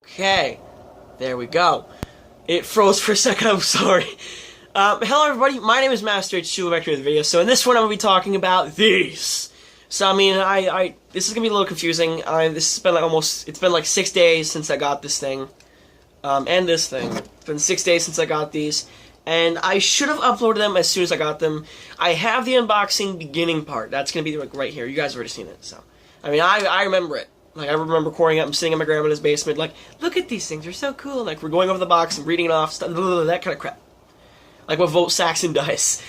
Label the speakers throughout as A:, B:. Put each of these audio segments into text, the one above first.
A: Okay, there we go. It froze for a second, I'm sorry. Hello everybody, my name is Master H2 back here with the video. So in this one I'm going to be talking about these. So I mean, this is going to be a little confusing. This has been it's been like 6 days since I got this thing. And this thing. It's been 6 days since I got these. And I should have uploaded them as soon as I got them. I have the unboxing beginning part. That's going to be like right here. You guys have already seen it, so. I mean, I remember it. Like, I remember recording it. I'm sitting in my grandmother's basement, like, look at these things, they're so cool. Like, we're going over the box and reading it off, stuff, that kind of crap. Like what Vote Saxon does.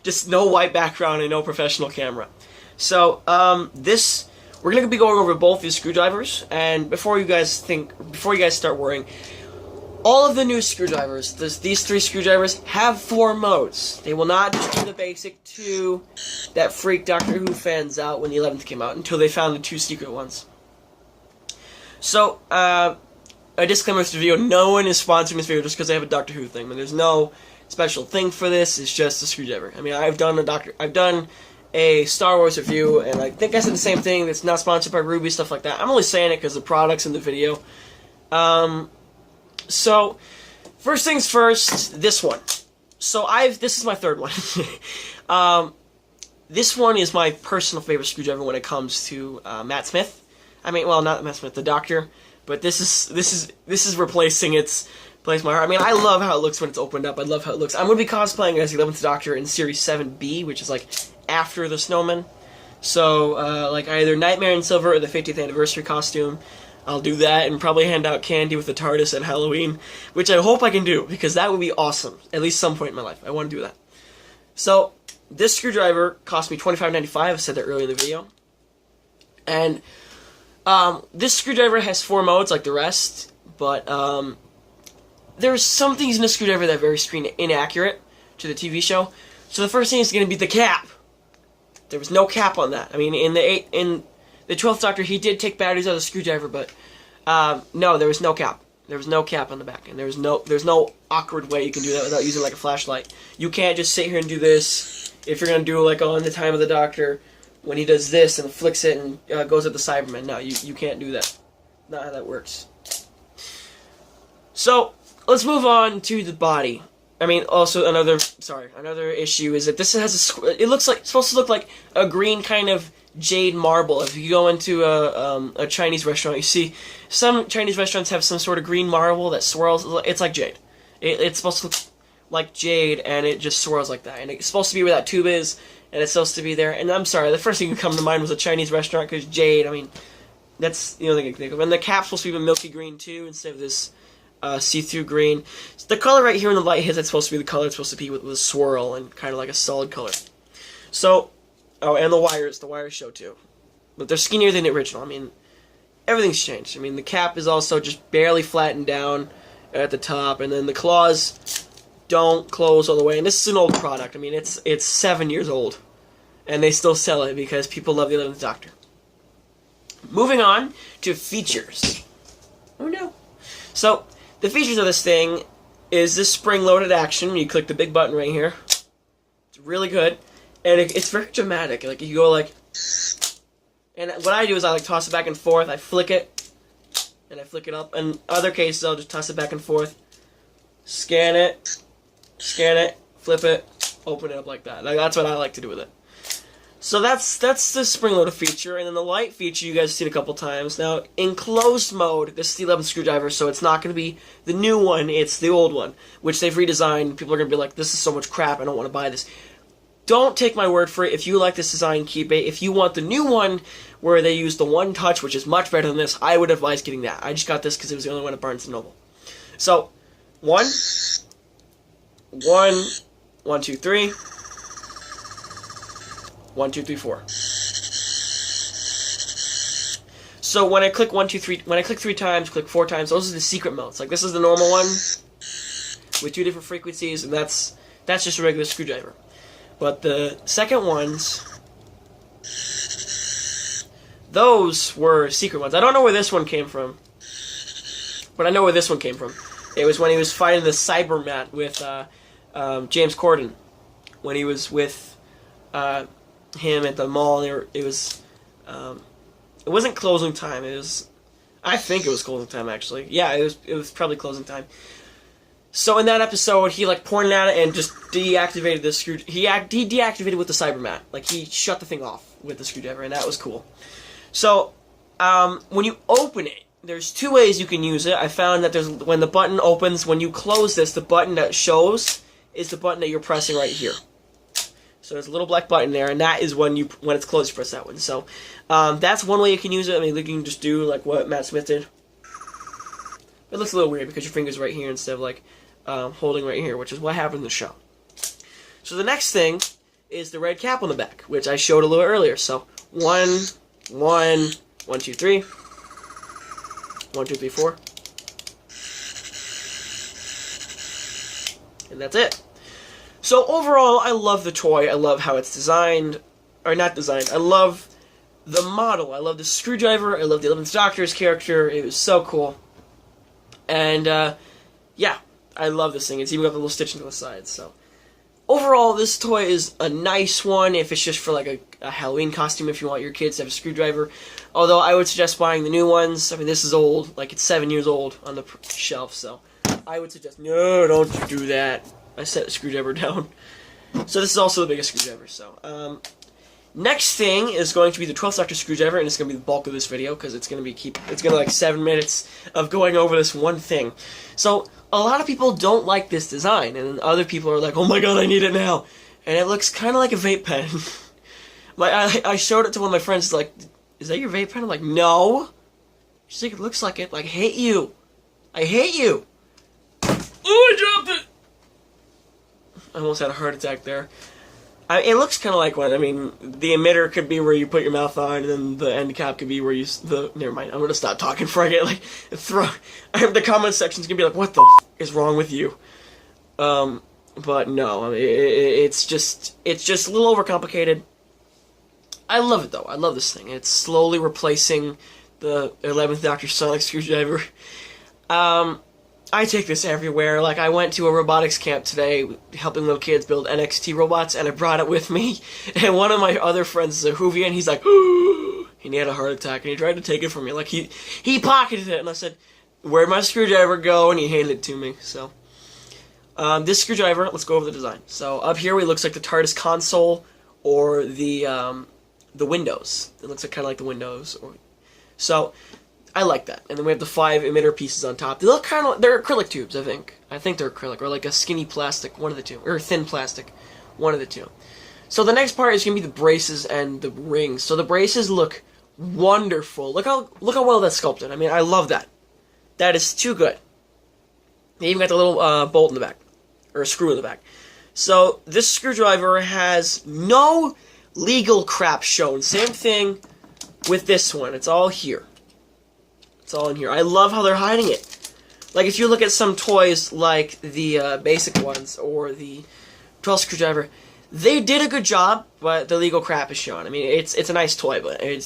A: Just no white background and no professional camera. So, we're going to be going over both these screwdrivers, and before you guys start worrying, all of the new screwdrivers, these 3 screwdrivers, have 4 modes. They will not just do the basic 2 that freaked Doctor Who fans out when the 11th came out, until they found the 2 secret ones. So, a disclaimer to the video, no one is sponsoring this video just because I have a Doctor Who thing. There's no special thing for this, it's just a screwdriver. I mean, I've done a Star Wars review, and I think I said the same thing. It's not sponsored by Ruby, stuff like that. I'm only saying it because the product's in the video. So, first things first, this one. So this is my 3rd one. This one is my personal favorite screwdriver when it comes to Matt Smith. I mean, well, not Matt Smith, the Doctor, but this is replacing its place my heart. I mean, I love how it looks when it's opened up. I love how it looks. I'm going to be cosplaying as the 11th Doctor in Series 7B, which is like after the Snowman. So, like either Nightmare in Silver or the 50th anniversary costume. I'll do that and probably hand out candy with the TARDIS at Halloween, which I hope I can do, because that would be awesome, at least some point in my life. I want to do that. So, this screwdriver cost me $25.95, I said that earlier in the video. And, this screwdriver has 4 modes like the rest, but, there's some things in the screwdriver that are very screen inaccurate to the TV show. So the first thing is going to be the cap. There was no cap on that. I mean, in the 12th Doctor, he did take batteries out of the screwdriver, but no, there was no cap. There was no cap on the back, and there's no awkward way you can do that without using like a flashlight. You can't just sit here and do this if you're gonna do like on the Time of the Doctor when he does this and flicks it and goes at the Cybermen. No, you can't do that. Not how that works. So let's move on to the body. I mean, also another issue is that this has it's supposed to look like a green kind of jade marble. If you go into a Chinese restaurant, you see some Chinese restaurants have some sort of green marble that swirls. It's like jade. It's supposed to look like jade, and it just swirls like that. And it's supposed to be where that tube is, and it's supposed to be there. And I'm sorry, the first thing that come to mind was a Chinese restaurant, because jade, I mean, that's the only thing I can think of. And the cap's supposed to be milky green too, instead of this see-through green. So the color right here in the light hits, it's supposed to be the color it's supposed to be with a swirl and kind of like a solid color. So, oh, and the wires show too. But they're skinnier than the original. I mean, everyth's changed. I mean, the cap is also just barely flattened down at the top, and then the claws don't close all the way. And this is an old product. I mean, it's 7 years old, and they still sell it because people love the 11th Doctor. Moving on to features. Oh no. So, the features of this thing is this spring-loaded action. You click the big button right here. It's really good. And it's very dramatic. Like, you go like... And what I do is I like toss it back and forth. I flick it. And I flick it up. In other cases, I'll just toss it back and forth. Scan it. Flip it. Open it up like that. Like, that's what I like to do with it. So that's the spring-loaded feature, and then the light feature you guys have seen a couple times. Now, in closed mode, this is the 11th screwdriver, so it's not going to be the new one, it's the old one, which they've redesigned. People are going to be like, this is so much crap, I don't want to buy this. Don't take my word for it. If you like this design, keep it. If you want the new one, where they use the One Touch, which is much better than this, I would advise getting that. I just got this because it was the only one at Barnes & Noble. So, 1, 2, 3... 1, 2, 3, 4. So when I click 1, 2, 3, when I click 3 times, click 4 times, those are the secret modes. Like, this is the normal one with 2 different frequencies, and that's just a regular screwdriver. But the second ones, those were secret ones. I don't know where this one came from, but I know where this one came from. It was when he was fighting the Cybermat with James Corden, when he was with him at the mall. And it wasn't closing time. It was I think it was closing time, actually. Yeah, it was probably closing time. So in that episode, he like pointed at it and just deactivated the screw. He deactivated with the Cybermat. Like he shut the thing off with the screwdriver, and that was cool. So when you open it, there's two ways you can use it. I found that when the button opens, when you close this, the button that shows is the button that you're pressing right here. So there's a little black button there, and that is when it's closed, you press that one. So that's one way you can use it. I mean, you can just do like what Matt Smith did. It looks a little weird because your finger's right here instead of like holding right here, which is what happened in the show. So the next thing is the red cap on the back, which I showed a little earlier. So 1, 1, 1, 2, 3. 1, 2, 3, 4. And that's it. So overall, I love the toy. I love how it's designed. Or not designed. I love the model. I love the screwdriver. I love the 11th Doctor's character. It was so cool. And, yeah. I love this thing. It's even got the little stitching to the side. So overall, this toy is a nice one if it's just for like a Halloween costume if you want your kids to have a screwdriver. Although I would suggest buying the new ones. I mean, this is old. Like, it's 7 years old on the shelf. So I would suggest, no, don't you do that. I set the screwdriver down. So this is also the biggest screwdriver. So next thing is going to be the 12th Doctor screwdriver, and it's going to be the bulk of this video because it's going to like 7 minutes of going over this one thing. So a lot of people don't like this design, and other people are like, oh my god, I need it now. And it looks kind of like a vape pen. Like I showed it to one of my friends. She's like, is that your vape pen? I'm like, no. She's like, it looks like it. Like, I hate you. I hate you. Oh, I dropped it. I almost had a heart attack there. It looks kind of like one. I mean, the emitter could be where you put your mouth on, and then the end cap could be where you... Never mind. I'm gonna stop talking before I get, like, the comment section's gonna be like, what the is wrong with you? But no. I mean, it's just a little overcomplicated. I love it, though. I love this thing. It's slowly replacing the 11th Doctor Sonic screwdriver. I take this everywhere. Like, I went to a robotics camp today helping little kids build NXT robots, and I brought it with me. And one of my other friends is a Whovian, and he's like, and he had a heart attack, and he tried to take it from me. Like, he pocketed it, and I said, where'd my screwdriver go? And he handed it to me. So, this screwdriver, let's go over the design. So, up here, it looks like the TARDIS console, or the windows. It looks like kind of like the windows. So, I like that. And then we have the 5 emitter pieces on top. They look kind of... They're acrylic tubes, I think. I think they're acrylic. Or like a skinny plastic, one of the two. Or thin plastic, one of the two. So the next part is going to be the braces and the rings. So the braces look wonderful. Look how well that's sculpted. I mean, I love that. That is too good. They even got the little bolt in the back. Or a screw in the back. So this screwdriver has no legal crap shown. Same thing with this one. It's all here. It's all in here. I love how they're hiding it. Like, if you look at some toys like the basic ones or the 12 screwdriver, they did a good job, but the legal crap is shown. I mean, it's a nice toy, but it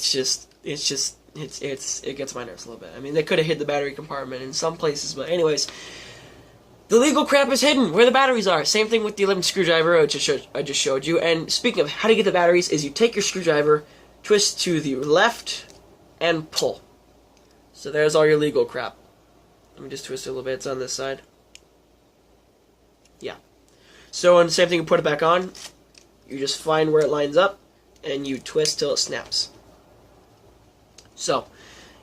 A: gets my nerves a little bit. I mean, they could have hid the battery compartment in some places, but anyways, the legal crap is hidden where the batteries are. Same thing with the 11th screwdriver I just showed you. And speaking of how to get the batteries, is you take your screwdriver, twist to the left, and pull. So there's all your legal crap. Let me just twist it a little bit. It's on this side. Yeah. So, and the same thing, you put it back on. You just find where it lines up, and you twist till it snaps. So,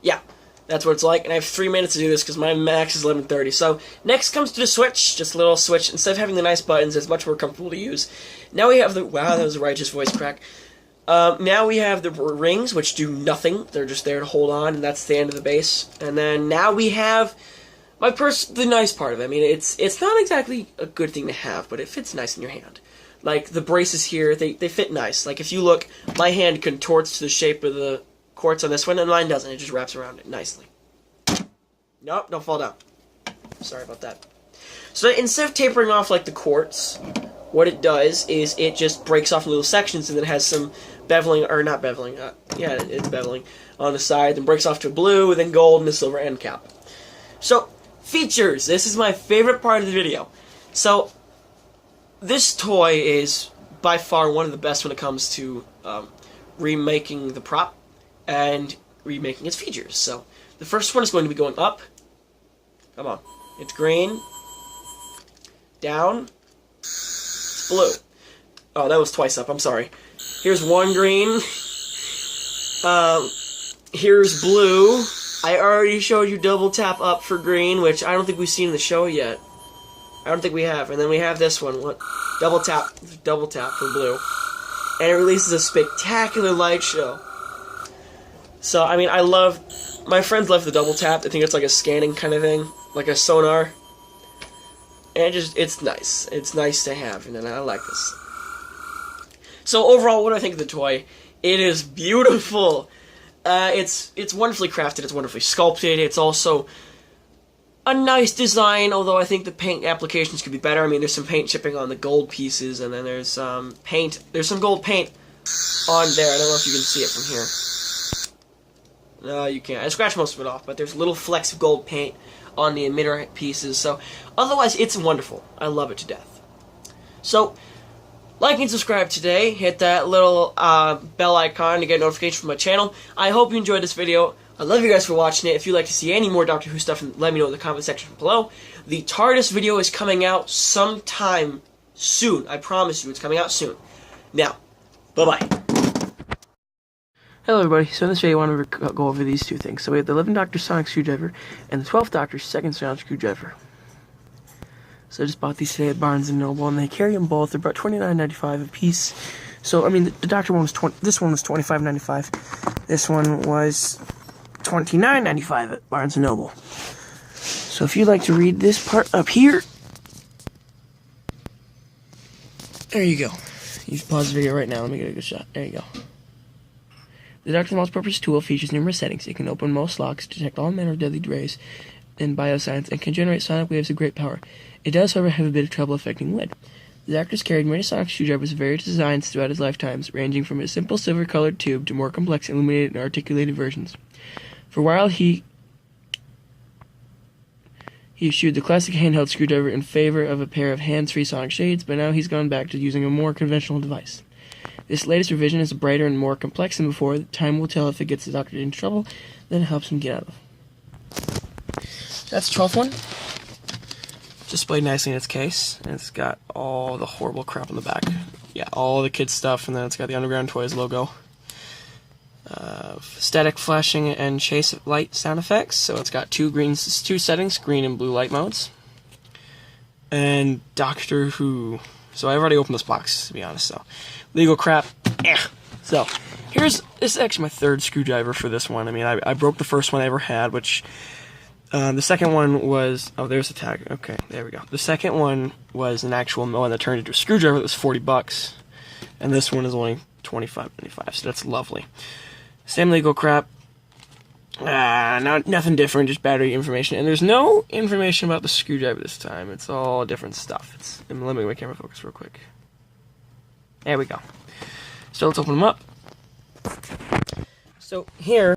A: yeah. That's what it's like. And I have 3 minutes to do this because my max is 11:30. So, next comes to the switch. Just a little switch. Instead of having the nice buttons, it's much more comfortable to use. Now we have the... Wow, that was a righteous voice crack. Now we have the rings, which do nothing. They're just there to hold on, and that's the end of the base. And then now we have the nice part of it. I mean, it's not exactly a good thing to have, but it fits nice in your hand. Like, the braces here, they fit nice. Like, if you look, my hand contorts to the shape of the quartz on this one, and mine doesn't. It just wraps around it nicely. Nope, don't fall down. Sorry about that. So instead of tapering off like the quartz, what it does is it just breaks off in little sections, and then has some beveling, or not beveling, yeah, it's beveling, on the side, then breaks off to blue, then gold, and a silver end cap. So, features. This is my favorite part of the video. So, this toy is by far one of the best when it comes to remaking the prop and remaking its features. So, The first one is going to be going up. Come on. It's green. Down. It's blue. Oh, that was twice up. I'm sorry. Here's one green. Here's blue. I already showed you double tap up for green, which I don't think we've seen in the show yet. I don't think we have. And then we have this one. What? Double tap for blue. And it releases a spectacular light show. So, I mean, my friends love the double tap. They think it's like a scanning kind of thing, like a sonar. And it's nice. It's nice to have, and I like this. So overall, what do I think of the toy? It is beautiful. It's wonderfully crafted. It's wonderfully sculpted. It's also a nice design, although I think the paint applications could be better. I mean, there's some paint chipping on the gold pieces, and then there's paint. There's some gold paint on there. I don't know if you can see it from here. No, you can't. I scratched most of it off, but there's little flecks of gold paint on the emitter pieces. So, otherwise, it's wonderful. I love it to death. So, like and subscribe today. Hit that little bell icon to get notifications from my channel. I hope you enjoyed this video. I love you guys for watching it. If you'd like to see any more Doctor Who stuff, let me know in the comment section below. The TARDIS video is coming out sometime soon. I promise you, it's coming out soon. Now, bye-bye. Hello everybody, so in this video I want to go over these two things. So we have the 11th Doctor's sonic screwdriver and the 12th Doctor's second sonic screwdriver. So I just bought these today at Barnes & Noble, and they carry them both. They're about $29.95 a piece. So, I mean, the Doctor one was this one was $25.95. This one was $29.95 at Barnes & Noble. So if you'd like to read this part up here, there you go. You can pause the video right now. Let me get a good shot. There you go. The Doctor's multipurpose tool features numerous settings. It can open most locks, detect all manner of deadly rays in bioscience, and can generate sonic waves of great power. It does, however, have a bit of trouble affecting lead. The Doctor's carried many sonic screwdrivers of various designs throughout his lifetimes, ranging from a simple silver-colored tube to more complex illuminated and articulated versions. For a while, he eschewed the classic handheld screwdriver in favor of a pair of hands-free sonic shades, but now he's gone back to using a more conventional device. This latest revision is brighter and more complex than before. Time will tell if it gets the Doctor into trouble, then it helps him get out of. So that's the 12th one. Displayed nicely in its case, and it's got all the horrible crap on the back. Yeah, all the kids' stuff, and then it's got the Underground Toys logo. Static flashing and chase light sound effects. So it's got two settings, green and blue light modes. And Doctor Who. So I've already opened this box, to be honest. So legal crap. So this is actually my third screwdriver for this one. I mean, I broke the first one I ever had, which the second one was, oh, there's the tag. Okay, there we go. The second one was an actual one that turned into a screwdriver that was $40, and this one is only $25.95. So that's lovely. Same legal crap. Nothing different, just battery information. And there's no information about the screwdriver this time. It's all different stuff. Let me make my camera focus real quick. There we go. So let's open them up. So here